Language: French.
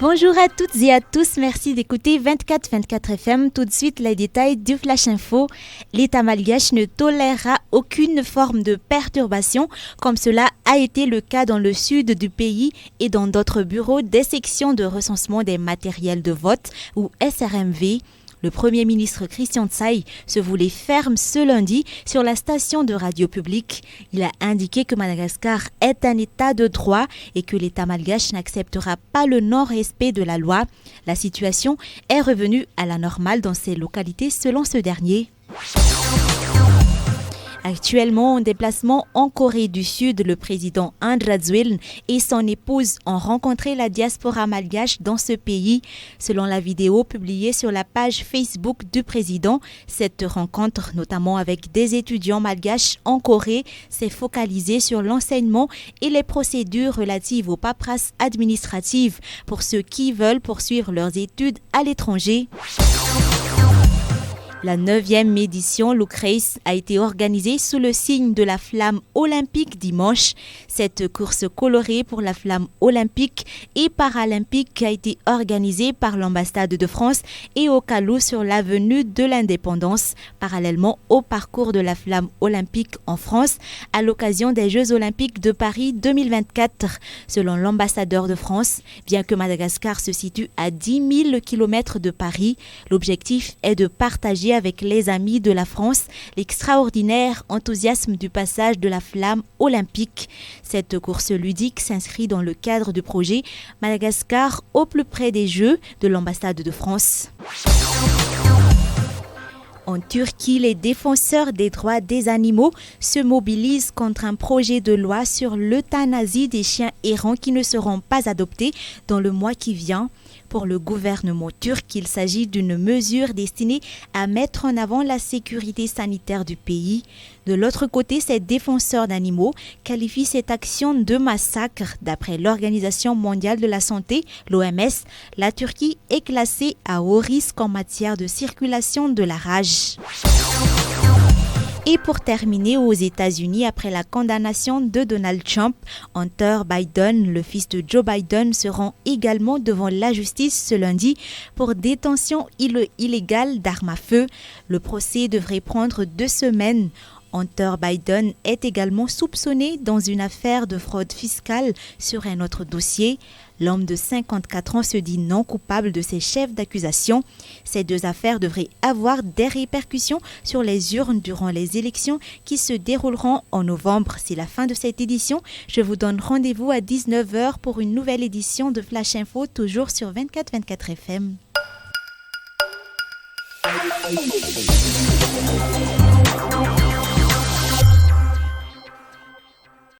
Bonjour à toutes et à tous, merci d'écouter 24 FM. Tout de suite, les détails du Flash Info. L'État malgache ne tolérera aucune forme de perturbation, comme cela a été le cas dans le sud du pays et dans d'autres bureaux des sections de recensement des matériels de vote ou SRMV. Le Premier ministre Christian Tsai se voulait ferme ce lundi sur la station de radio publique. Il a indiqué que Madagascar est un État de droit et que l'État malgache n'acceptera pas le non-respect de la loi. La situation est revenue à la normale dans ces localités selon ce dernier. Actuellement en déplacement en Corée du Sud, le président Ahn Rajoelina et son épouse ont rencontré la diaspora malgache dans ce pays. Selon la vidéo publiée sur la page Facebook du président, cette rencontre, notamment avec des étudiants malgaches en Corée, s'est focalisée sur l'enseignement et les procédures relatives aux paperasses administratives pour ceux qui veulent poursuivre leurs études à l'étranger. La 9e édition Look Race a été organisée sous le signe de la flamme olympique dimanche. Cette course colorée pour la flamme olympique et paralympique a été organisée par l'ambassade de France et au Calou sur l'avenue de l'Indépendance, parallèlement au parcours de la flamme olympique en France à l'occasion des Jeux olympiques de Paris 2024. Selon l'ambassadeur de France, bien que Madagascar se situe à 10 000 km de Paris, l'objectif est de partager avec les amis de la France l'extraordinaire enthousiasme du passage de la flamme olympique. Cette course ludique s'inscrit dans le cadre du projet Madagascar au plus près des Jeux de l'ambassade de France. En Turquie, les défenseurs des droits des animaux se mobilisent contre un projet de loi sur l'euthanasie des chiens errants qui ne seront pas adoptés dans le mois qui vient. Pour le gouvernement turc, il s'agit d'une mesure destinée à mettre en avant la sécurité sanitaire du pays. De l'autre côté, ces défenseurs d'animaux qualifient cette action de massacre. D'après l'Organisation mondiale de la santé, l'OMS, la Turquie est classée à haut risque en matière de circulation de la rage. Et pour terminer, aux États-Unis, après la condamnation de Donald Trump, Hunter Biden, le fils de Joe Biden, se rend également devant la justice ce lundi pour détention illégale d'armes à feu. Le procès devrait prendre 2 semaines. Hunter Biden est également soupçonné dans une affaire de fraude fiscale sur un autre dossier. L'homme de 54 ans se dit non coupable de ces chefs d'accusation. Ces 2 affaires devraient avoir des répercussions sur les urnes durant les élections qui se dérouleront en novembre. C'est la fin de cette édition. Je vous donne rendez-vous à 19h pour une nouvelle édition de Flash Info, toujours sur 24 FM.